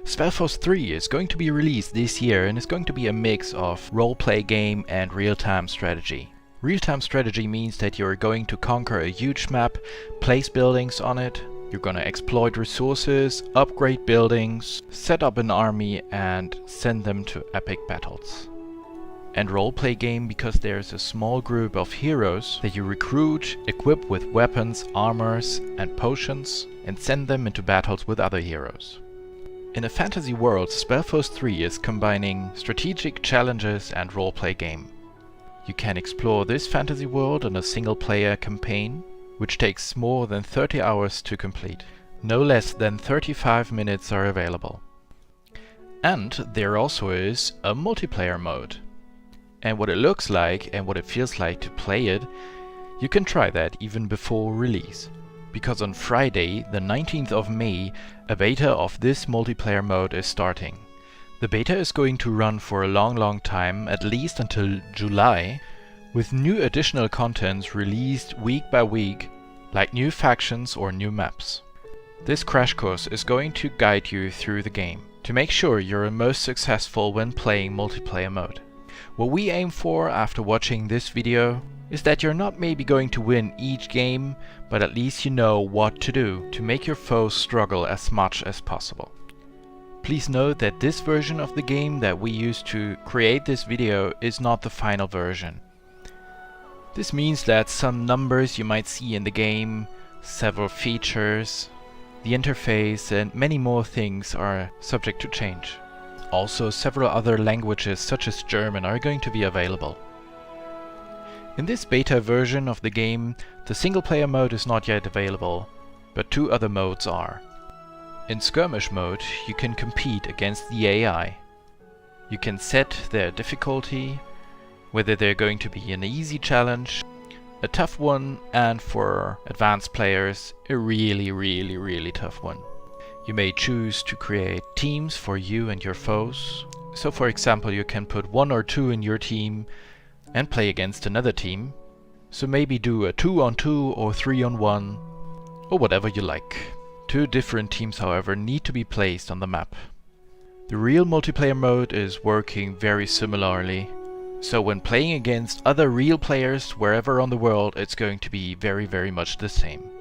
Spellforce 3 is going to be released this year and is going to be a mix of roleplay game and real-time strategy. Real-time strategy means that you're going to conquer a huge map, place buildings on it, you're going to exploit resources, upgrade buildings, set up an army and send them to epic battles. And roleplay game because there's a small group of heroes that you recruit, equip with weapons, armors and potions and send them into battles with other heroes. In a fantasy world, Spellforce 3 is combining strategic challenges and roleplay game. You can explore this fantasy world in a single-player campaign, which takes more than 30 hours to complete. No less than 35 minutes are available. And there also is a multiplayer mode. And what it looks like and what it feels like to play it, you can try that even before release. Because on Friday, the 19th of May, a beta of this multiplayer mode is starting. The beta is going to run for a long time, at least until July, with new additional contents released week by week, like new factions or new maps. This crash course is going to guide you through the game, to make sure you're most successful when playing multiplayer mode. What we aim for after watching this video is that you're not maybe going to win each game, but at least you know what to do to make your foes struggle as much as possible. Please note that this version of the game that we used to create this video is not the final version. This means that some numbers you might see in the game, several features, the interface and many more things are subject to change. Also, several other languages such as German are going to be available. In this beta version of the game, the single-player mode is not yet available, but two other modes are. In skirmish mode, you can compete against the AI. You can set their difficulty, whether they're going to be an easy challenge, a tough one, and for advanced players, a really tough one. You may choose to create teams for you and your foes. So for example, you can put 1 or 2 in your team and play against another team. So maybe do a 2-on-2 or 3-on-1 or whatever you like. 2 different teams, however, need to be placed on the map. The real multiplayer mode is working very similarly. So when playing against other real players wherever on the world, it's going to be very much the same.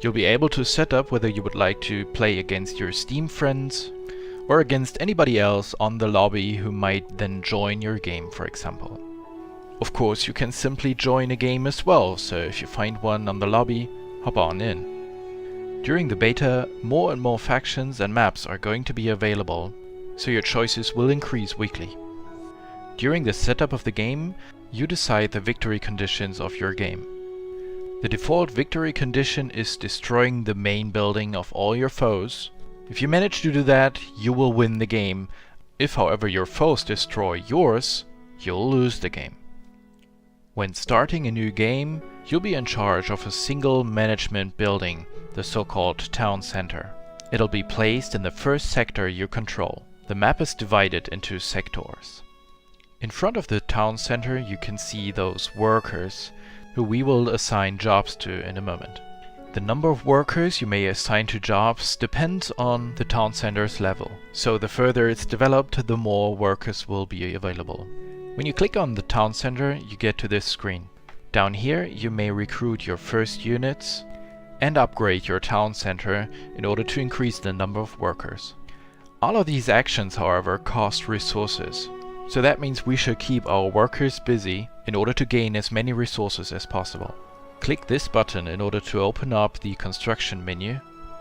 You'll be able to set up whether you would like to play against your Steam friends or against anybody else on the lobby who might then join your game, for example. Of course, you can simply join a game as well, so if you find one on the lobby, hop on in. During the beta, more and more factions and maps are going to be available, so your choices will increase weekly. During the setup of the game, you decide the victory conditions of your game. The default victory condition is destroying the main building of all your foes. If you manage to do that, you will win the game. If, however, your foes destroy yours, you'll lose the game. When starting a new game, you'll be in charge of a single management building, the so-called town center. It'll be placed in the first sector you control. The map is divided into sectors. In front of the town center you can see those workers, who we will assign jobs to in a moment. The number of workers you may assign to jobs depends on the town center's level, so the further it's developed, the more workers will be available. When you click on the town center, you get to this screen. Down here you may recruit your first units and upgrade your town center in order to increase the number of workers. All of these actions, however, cost resources. So that means we should keep our workers busy in order to gain as many resources as possible. Click this button in order to open up the construction menu.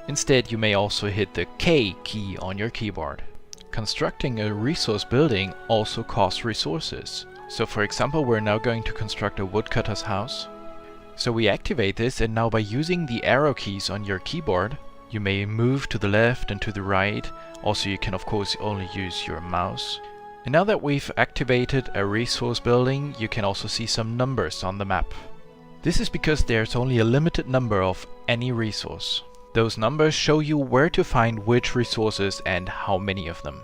Instead, you may also hit the K key on your keyboard. Constructing a resource building also costs resources. So for example, we're now going to construct a woodcutter's house. So we activate this, and now by using the arrow keys on your keyboard, you may move to the left and to the right. Also, you can of course only use your mouse. And now that we've activated a resource building, you can also see some numbers on the map. This is because there's only a limited number of any resource. Those numbers show you where to find which resources and how many of them.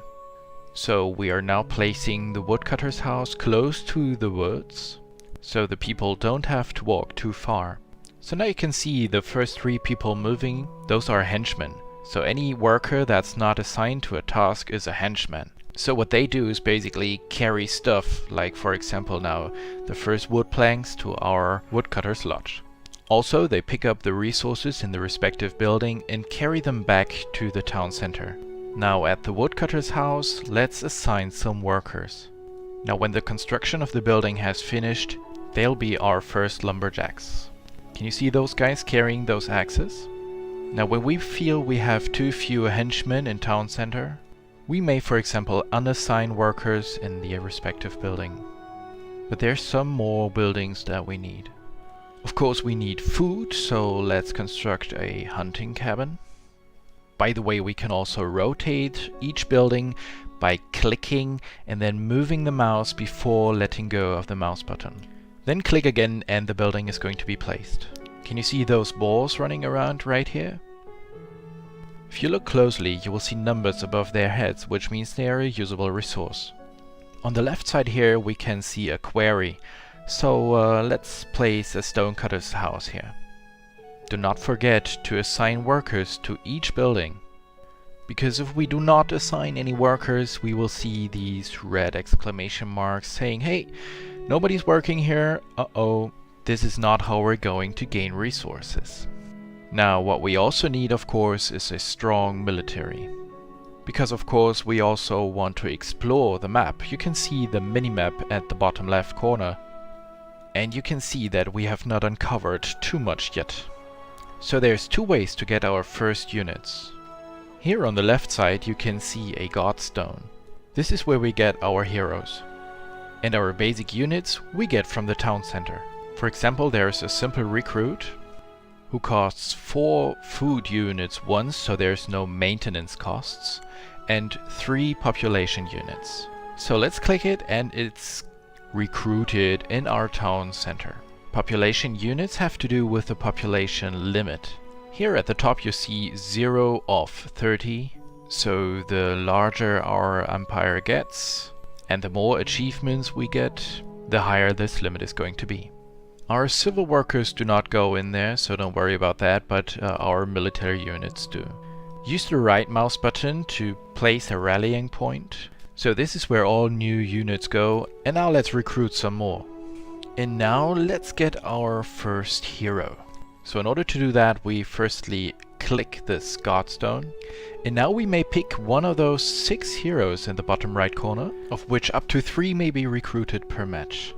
So we are now placing the woodcutter's house close to the woods, so the people don't have to walk too far. So now you can see the first 3 people moving, those are henchmen. So any worker that's not assigned to a task is a henchman. So what they do is basically carry stuff, like for example now the first wood planks to our woodcutter's lodge. Also, they pick up the resources in the respective building and carry them back to the town center. Now at the woodcutter's house, let's assign some workers. Now when the construction of the building has finished, they'll be our first lumberjacks. Can you see those guys carrying those axes? Now when we feel we have too few henchmen in town center, we may for example unassign workers in the respective building. But there's some more buildings that we need. Of course we need food, so let's construct a hunting cabin. By the way, we can also rotate each building by clicking and then moving the mouse before letting go of the mouse button. Then click again and the building is going to be placed. Can you see those balls running around right here? If you look closely, you will see numbers above their heads, which means they are a usable resource. On the left side here we can see a quarry. So let's place a stonecutter's house here. Do not forget to assign workers to each building, because if we do not assign any workers, we will see these red exclamation marks saying, hey, nobody's working here, uh-oh, this is not how we're going to gain resources. Now what we also need, of course, is a strong military. Because of course we also want to explore the map. You can see the minimap at the bottom left corner. And you can see that we have not uncovered too much yet. So there's two ways to get our first units. Here on the left side you can see a godstone. This is where we get our heroes. And our basic units we get from the town center. For example, there's a simple recruit who costs 4 food units once, so there's no maintenance costs, and 3 population units. So let's click it and it's recruited in our town center. Population units have to do with the population limit. Here at the top you see 0 of 30, so the larger our empire gets and the more achievements we get, the higher this limit is going to be. Our civil workers do not go in there, so don't worry about that, but our military units do. Use the right mouse button to place a rallying point. So this is where all new units go, and now let's recruit some more. And now let's get our first hero. So in order to do that, we firstly click this godstone, and now we may pick one of those 6 heroes in the bottom right corner, of which up to 3 may be recruited per match.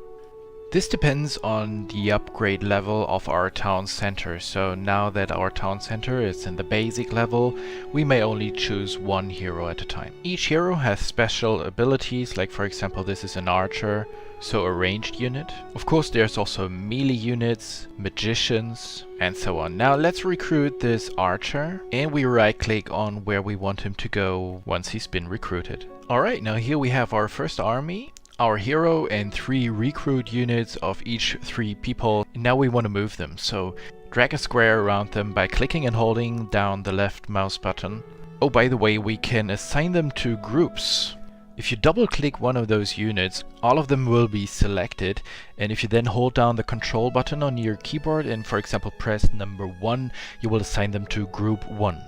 This depends on the upgrade level of our town center, so now that our town center is in the basic level, we may only choose 1 hero at a time. Each hero has special abilities, like for example this is an archer, so a ranged unit. Of course there's also melee units, magicians, and so on. Now let's recruit this archer, and we right click on where we want him to go once he's been recruited. Alright, now here we have our first army. Our hero and 3 recruit units of each 3 people. And now we want to move them, so drag a square around them by clicking and holding down the left mouse button. Oh, by the way, we can assign them to groups. If you double click one of those units, all of them will be selected, and if you then hold down the control button on your keyboard and for example press number 1, you will assign them to group 1.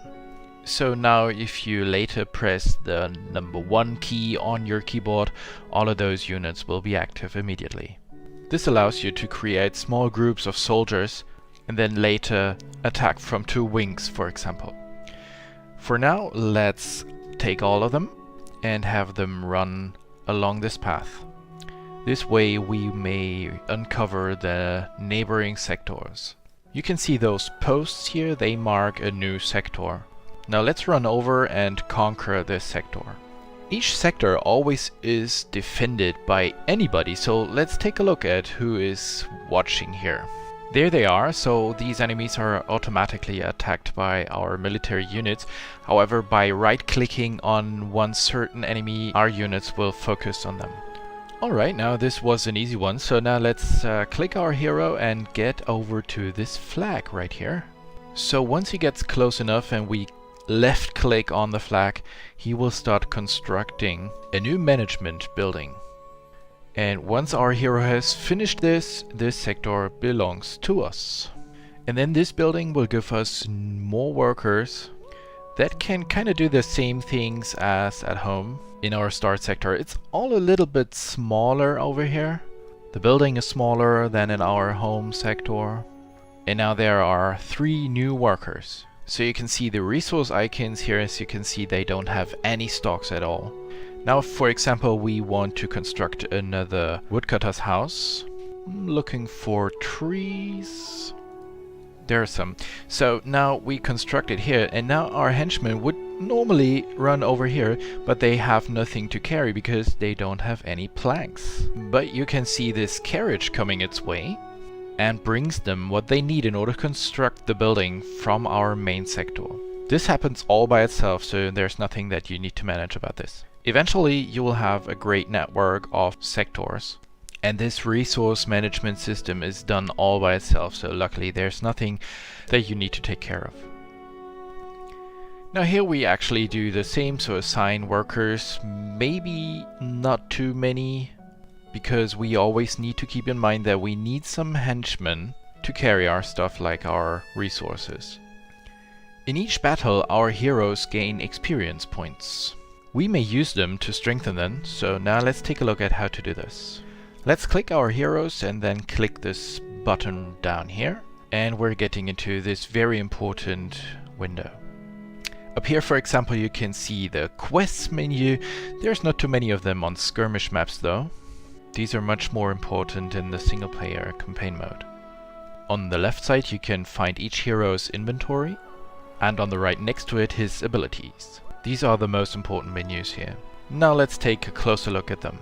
So now if you later press the number 1 key on your keyboard, all of those units will be active immediately. This allows you to create small groups of soldiers and then later attack from 2 wings, for example. For now, let's take all of them and have them run along this path. This way we may uncover the neighboring sectors. You can see those posts here, they mark a new sector. Now let's run over and conquer this sector. Each sector always is defended by anybody, so let's take a look at who is watching here. There they are, so these enemies are automatically attacked by our military units. However, by right-clicking on one certain enemy, our units will focus on them. Alright, now this was an easy one, so now let's click our hero and get over to this flag right here. So once he gets close enough and we left click on the flag, he will start constructing a new management building. And once our hero has finished this sector belongs to us. And then this building will give us more workers that can kind of do the same things as at home in our start sector. It's all a little bit smaller over here. The building is smaller than in our home sector. And now there are 3 new workers. So you can see the resource icons here. As you can see, they don't have any stocks at all. Now, for example, we want to construct another woodcutter's house. I'm looking for trees. There are some. So now we construct it here, and now our henchmen would normally run over here, but they have nothing to carry because they don't have any planks. But you can see this carriage coming its way and brings them what they need in order to construct the building from our main sector. This happens all by itself, so there's nothing that you need to manage about this. Eventually, you will have a great network of sectors, and this resource management system is done all by itself, so luckily there's nothing that you need to take care of. Now here we actually do the same, so assign workers, maybe not too many, because we always need to keep in mind that we need some henchmen to carry our stuff like our resources. In each battle, our heroes gain experience points. We may use them to strengthen them, so now let's take a look at how to do this. Let's click our heroes and then click this button down here, and we're getting into this very important window. Up here, for example, you can see the quests menu. There's not too many of them on skirmish maps though. These are much more important in the single player campaign mode. On the left side you can find each hero's inventory, and on the right next to it his abilities. These are the most important menus here. Now let's take a closer look at them.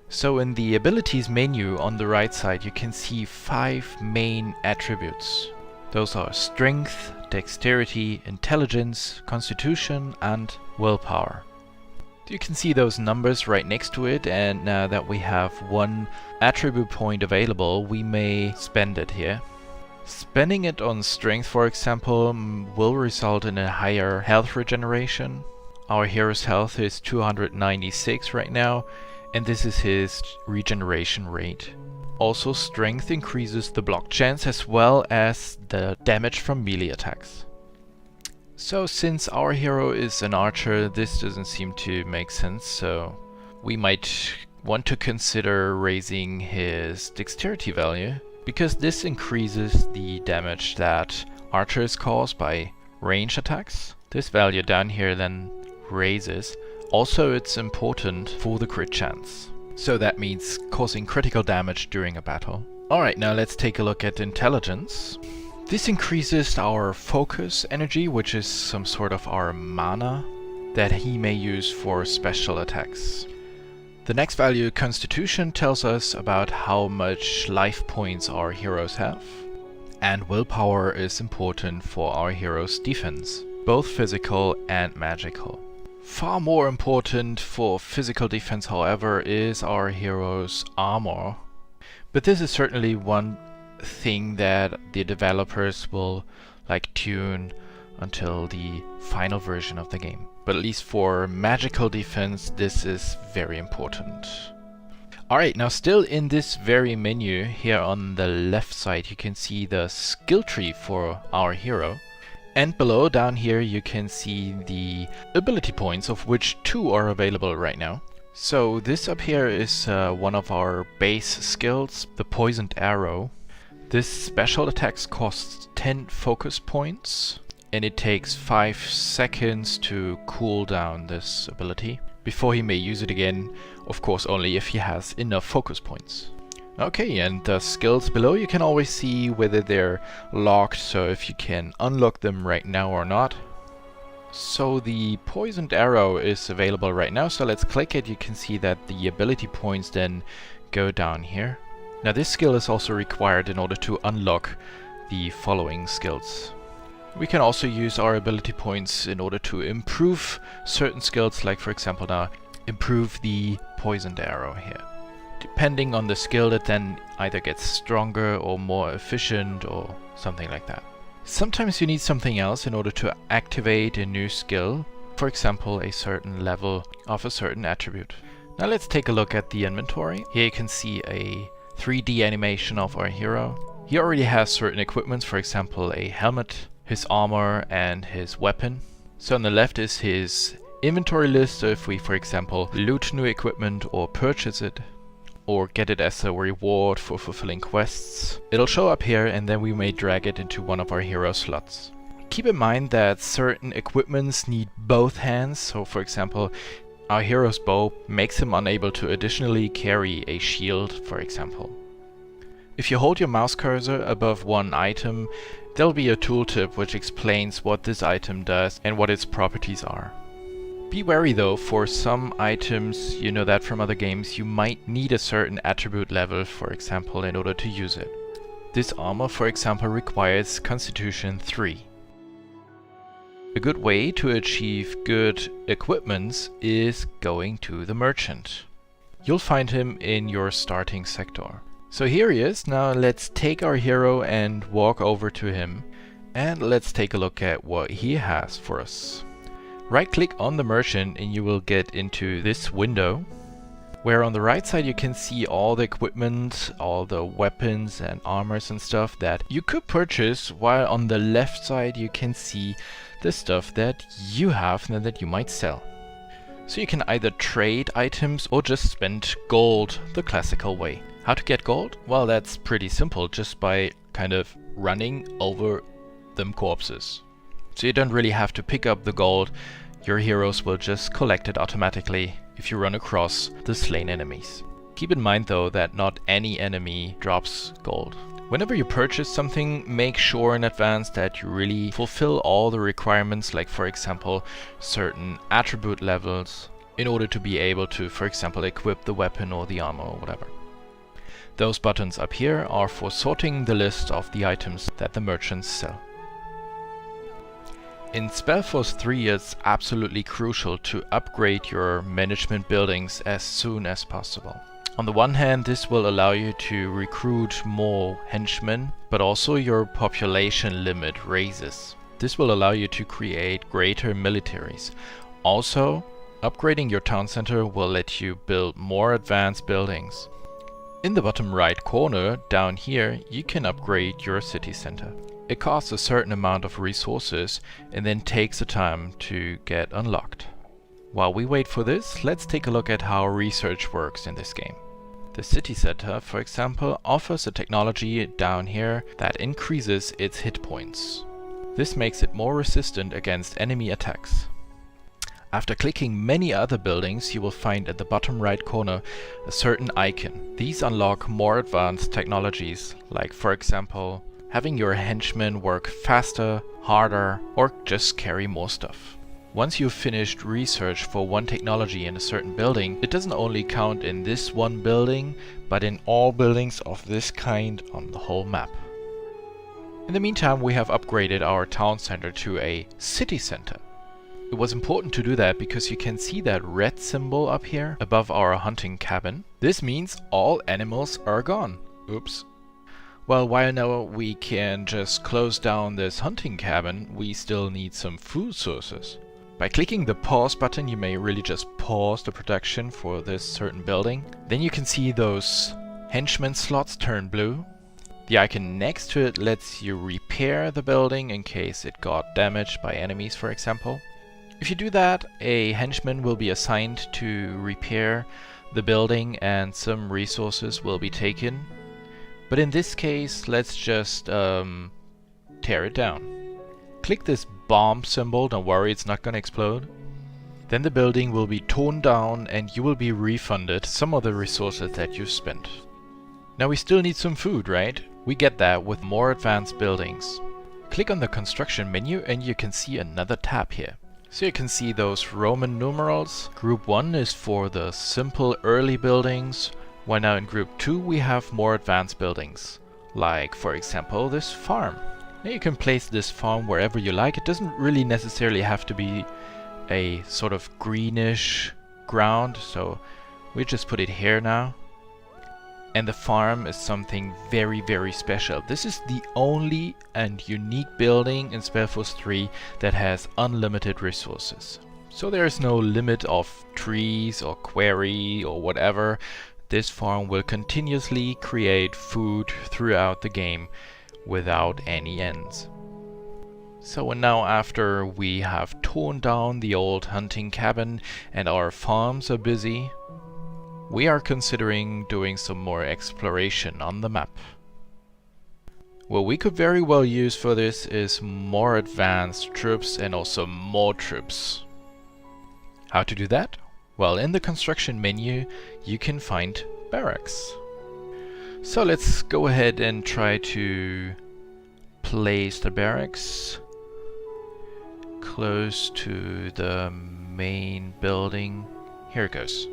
So in the abilities menu on the right side you can see 5 main attributes. Those are strength, dexterity, intelligence, constitution and willpower. You can see those numbers right next to it, and now that we have 1 attribute point available, we may spend it here. Spending it on strength, for example, will result in a higher health regeneration. Our hero's health is 296 right now, and this is his regeneration rate. Also, strength increases the block chance as well as the damage from melee attacks. So since our hero is an archer, this doesn't seem to make sense, so we might want to consider raising his dexterity value, because this increases the damage that archers cause by range attacks. This value down here then raises. Also, it's important for the crit chance. So that means causing critical damage during a battle. Alright, now let's take a look at intelligence. This increases our focus energy, which is some sort of our mana that he may use for special attacks. The next value, constitution, tells us about how much life points our heroes have. And willpower is important for our hero's defense, both physical and magical. Far more important for physical defense, however, is our hero's armor. But this is certainly one thing that the developers will tune until the final version of the game. But at least for magical defense, this is very important. Alright, now still in this very menu here on the left side, you can see the skill tree for our hero. And below, down here, you can see the ability points, of which 2 are available right now. So this up here is one of our base skills, the poisoned arrow. This special attacks costs 10 focus points, and it takes 5 seconds to cool down this ability before he may use it again, of course only if he has enough focus points. Okay, and the skills below you can always see whether they're locked, so if you can unlock them right now or not. So the poisoned arrow is available right now, so let's click it. You can see that the ability points then go down here. Now this skill is also required in order to unlock the following skills. We can also use our ability points in order to improve certain skills, like for example now, improve the poisoned arrow here. Depending on the skill, it then either gets stronger or more efficient or something like that. Sometimes you need something else in order to activate a new skill, for example a certain level of a certain attribute. Now let's take a look at the inventory. Here you can see a 3D animation of our hero. He already has certain equipments, for example a helmet, his armor and his weapon. So on the left is his inventory list, so if we, for example, loot new equipment or purchase it, or get it as a reward for fulfilling quests, it'll show up here, and then we may drag it into one of our hero slots. Keep in mind that certain equipments need both hands, so for example, our hero's bow makes him unable to additionally carry a shield, for example. If you hold your mouse cursor above one item, there'll be a tooltip which explains what this item does and what its properties are. Be wary though, for some items, you know that from other games, you might need a certain attribute level, for example, in order to use it. This armor, for example, requires Constitution 3. A good way to achieve good equipments is going to the merchant. You'll find him in your starting sector. So here he is. Now let's take our hero and walk over to him, and let's take a look at what he has for us. Right click on the merchant and you will get into this window, where on the right side you can see all the equipment, all the weapons and armors and stuff that you could purchase, while on the left side you can see the stuff that you have and that you might sell. So you can either trade items or just spend gold the classical way. How to get gold? Well, that's pretty simple, just by kind of running over them corpses. So you don't really have to pick up the gold, your heroes will just collect it automatically if you run across the slain enemies. Keep in mind though that not any enemy drops gold. Whenever you purchase something, make sure in advance that you really fulfill all the requirements, like for example certain attribute levels, in order to be able to, for example, equip the weapon or the armor or whatever. Those buttons up here are for sorting the list of the items that the merchants sell. In Spellforce 3 it's absolutely crucial to upgrade your management buildings as soon as possible. On the one hand, this will allow you to recruit more henchmen, but also your population limit raises. This will allow you to create greater militaries. Also, upgrading your town center will let you build more advanced buildings. In the bottom right corner, down here, you can upgrade your city center. It costs a certain amount of resources and then takes a time to get unlocked. While we wait for this, let's take a look at how research works in this game. The city center, for example, offers a technology down here that increases its hit points. This makes it more resistant against enemy attacks. After clicking many other buildings, you will find at the bottom right corner a certain icon. These unlock more advanced technologies, like for example, having your henchmen work faster, harder, or just carry more stuff. Once you've finished research for one technology in a certain building, it doesn't only count in this one building, but in all buildings of this kind on the whole map. In the meantime, we have upgraded our town center to a city center. It was important to do that because you can see that red symbol up here above our hunting cabin. This means all animals are gone. Oops. Well, while now we can just close down this hunting cabin, we still need some food sources. By clicking the pause button, you may really just pause the production for this certain building. Then you can see those henchmen slots turn blue. The icon next to it lets you repair the building in case it got damaged by enemies, for example. If you do that, a henchman will be assigned to repair the building and some resources will be taken. But in this case, let's just tear it down. Click this bomb symbol, don't worry, it's not gonna explode. Then the building will be torn down and you will be refunded some of the resources that you've spent. Now we still need some food, right? We get that with more advanced buildings. Click on the construction menu and you can see another tab here. So you can see those Roman numerals. Group 1 is for the simple early buildings, while now in Group 2 we have more advanced buildings. Like, for example, this farm. Now you can place this farm wherever you like. It doesn't really necessarily have to be a sort of greenish ground, so we just put it here now. And the farm is something very, very special. This is the only and unique building in Spellforce 3 that has unlimited resources. So there is no limit of trees or quarry or whatever. This farm will continuously create food throughout the game without any ends. So and now after we have torn down the old hunting cabin and our farms are busy, we are considering doing some more exploration on the map. What we could very well use for this is more advanced troops and also more troops. How to do that? Well, in the construction menu you can find barracks. So let's go ahead and try to place the barracks close to the main building. Here it goes.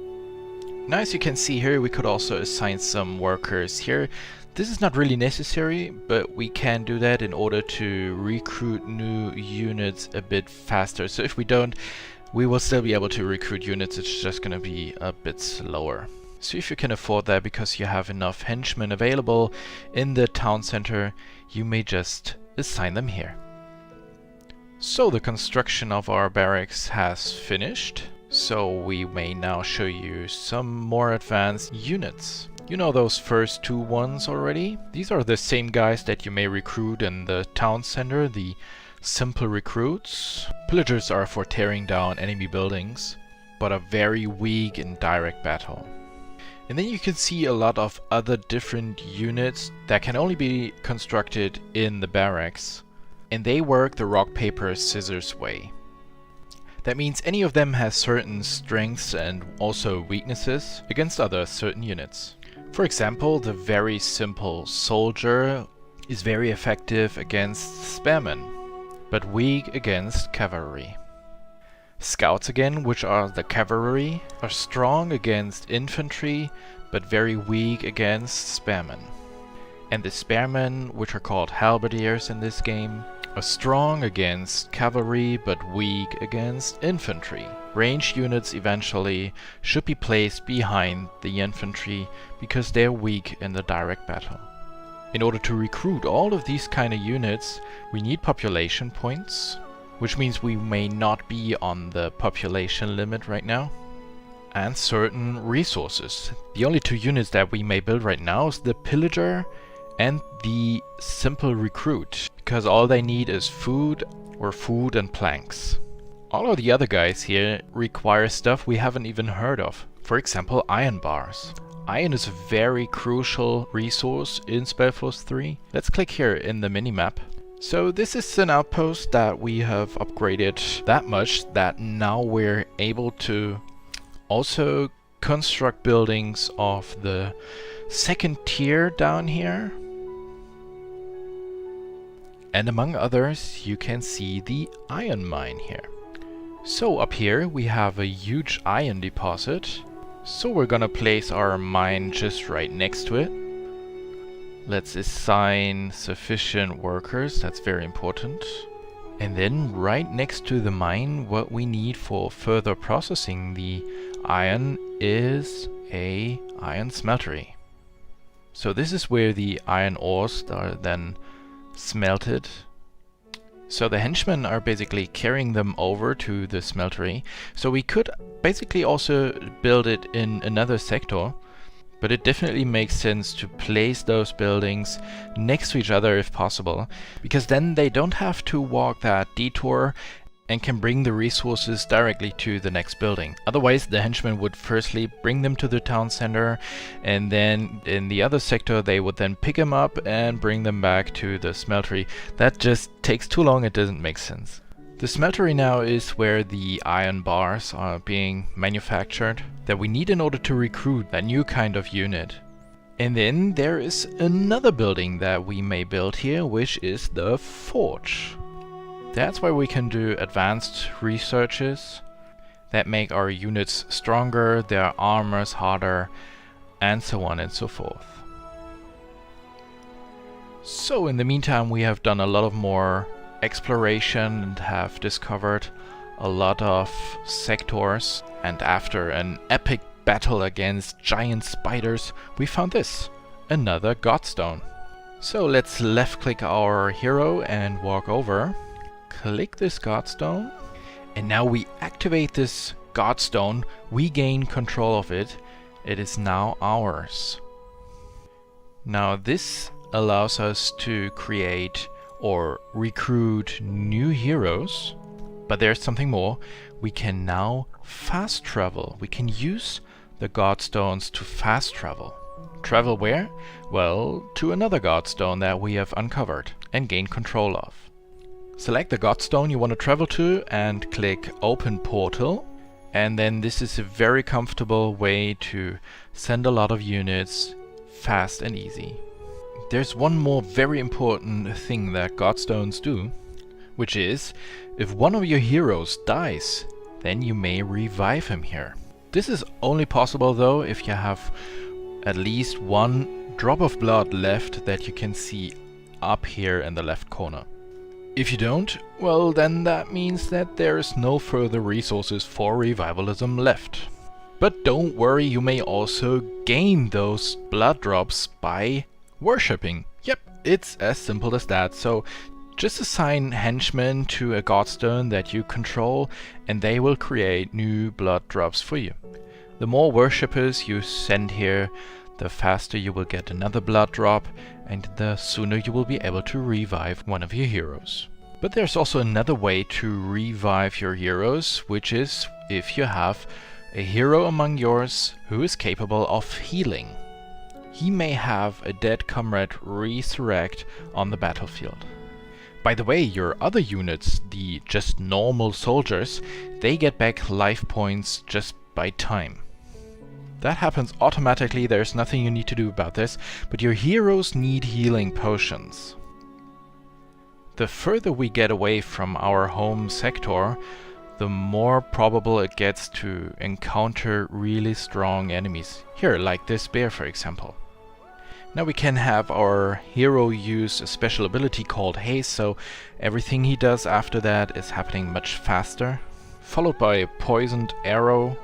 Now as you can see here, we could also assign some workers here. This is not really necessary, but we can do that in order to recruit new units a bit faster. So if we don't, we will still be able to recruit units, it's just gonna be a bit slower. So if you can afford that because you have enough henchmen available in the town center, you may just assign them here. So the construction of our barracks has finished. So we may now show you some more advanced units. You know those first two ones already? These are the same guys that you may recruit in the town center, the simple recruits. Pillagers are for tearing down enemy buildings, but are very weak in direct battle. And then you can see a lot of other different units that can only be constructed in the barracks. And they work the rock, paper, scissors way. That means any of them has certain strengths and also weaknesses against other certain units. For example, the very simple soldier is very effective against spearmen, but weak against cavalry. Scouts again, which are the cavalry, are strong against infantry, but very weak against spearmen. And the spearmen, which are called halberdiers in this game, are strong against cavalry, but weak against infantry. Ranged units eventually should be placed behind the infantry because they're weak in the direct battle. In order to recruit all of these kind of units, we need population points, which means we may not be on the population limit right now, and certain resources. The only two units that we may build right now is the pillager and the simple recruit, because all they need is food or food and planks. All of the other guys here require stuff we haven't even heard of. For example, iron bars. Iron is a very crucial resource in Spellforce 3. Let's click here in the minimap. So this is an outpost that we have upgraded that much that now we're able to also construct buildings of the second tier down here. And among others, you can see the iron mine here. So up here we have a huge iron deposit. So we're gonna place our mine just right next to it. Let's assign sufficient workers, that's very important. And then right next to the mine, what we need for further processing the iron is a iron smeltery. So this is where the iron ores are then smelted. So the henchmen are basically carrying them over to the smeltery. So we could basically also build it in another sector, but it definitely makes sense to place those buildings next to each other if possible, because then they don't have to walk that detour and can bring the resources directly to the next building. Otherwise, the henchmen would firstly bring them to the town center, and then in the other sector they would then pick them up and bring them back to the smeltery. That just takes too long, it doesn't make sense. The smeltery now is where the iron bars are being manufactured that we need in order to recruit that new kind of unit. And then there is another building that we may build here, which is the forge. That's where we can do advanced researches that make our units stronger, their armors harder, and so on and so forth. So in the meantime, we have done a lot of more exploration and have discovered a lot of sectors. And after an epic battle against giant spiders, we found this, another godstone. So let's left click our hero and walk over. Click this godstone, and now we activate this godstone. We gain control of it. It is now ours. Now this allows us to create or recruit new heroes. But there's something more. We can now fast travel. We can use the godstones to fast travel. Travel where? Well, to another godstone that we have uncovered and gained control of. Select the godstone you want to travel to and click Open Portal. And then this is a very comfortable way to send a lot of units fast and easy. There's one more very important thing that godstones do, which is if one of your heroes dies, then you may revive him here. This is only possible though if you have at least one drop of blood left that you can see up here in the left corner. If you don't, well then that means that there is no further resources for revivalism left. But don't worry, you may also gain those blood drops by worshipping. Yep, it's as simple as that. So just assign henchmen to a godstone that you control and they will create new blood drops for you. The more worshippers you send here, the faster you will get another blood drop and the sooner you will be able to revive one of your heroes. But there's also another way to revive your heroes, which is if you have a hero among yours who is capable of healing. He may have a dead comrade resurrect on the battlefield. By the way, your other units, the just normal soldiers, they get back life points just by time. That happens automatically, there's nothing you need to do about this, but your heroes need healing potions. The further we get away from our home sector, the more probable it gets to encounter really strong enemies. Here, like this bear for example. Now we can have our hero use a special ability called haste, so everything he does after that is happening much faster. Followed by a poisoned arrow.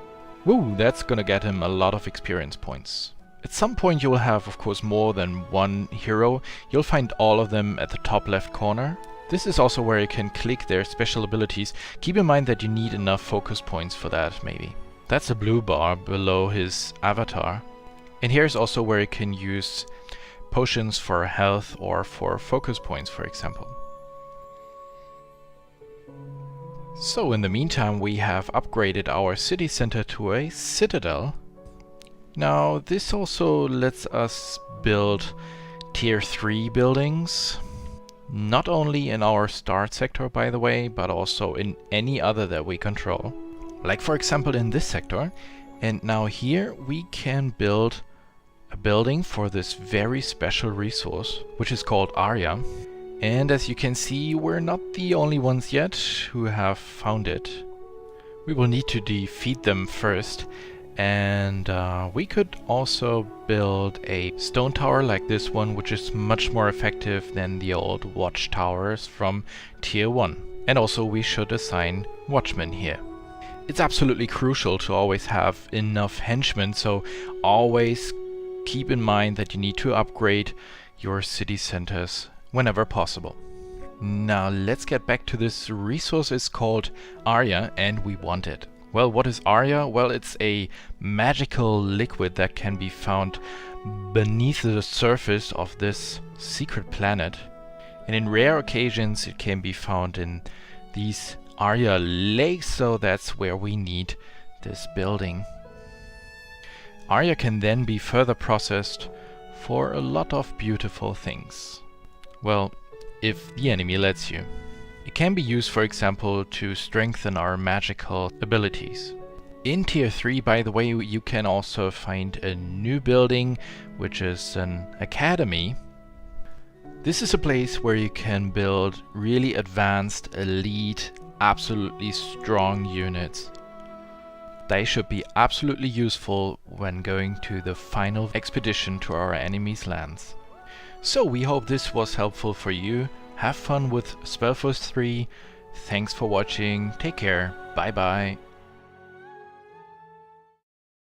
Woo, that's gonna get him a lot of experience points. At some point you will have, of course, more than one hero. You'll find all of them at the top left corner. This is also where you can click their special abilities. Keep in mind that you need enough focus points for that, maybe. That's a blue bar below his avatar. And here's also where you can use potions for health or for focus points, for example. So in the meantime we have upgraded our city center to a citadel. Now this also lets us build tier 3 buildings, not only in our start sector by the way, but also in any other that we control. Like for example in this sector. And now here we can build a building for this very special resource, which is called Arya. And as you can see, we're not the only ones yet who have found it. We will need to defeat them first, and we could also build a stone tower like this one, which is much more effective than the old watchtowers from tier 1. And also we should assign watchmen here. It's absolutely crucial to always have enough henchmen, so always keep in mind that you need to upgrade your city centers whenever possible. Now let's get back to this resource. It's called Arya and we want it. Well, what is Arya? Well, it's a magical liquid that can be found beneath the surface of this secret planet. And in rare occasions it can be found in these Arya lakes, so that's where we need this building. Arya can then be further processed for a lot of beautiful things. Well, if the enemy lets you. It can be used, for example, to strengthen our magical abilities. In tier 3, by the way, you can also find a new building, which is an academy. This is a place where you can build really advanced, elite, absolutely strong units. They should be absolutely useful when going to the final expedition to our enemy's lands. So we hope this was helpful for you. Have fun with Spellforce 3. Thanks for watching. Take care. Bye bye.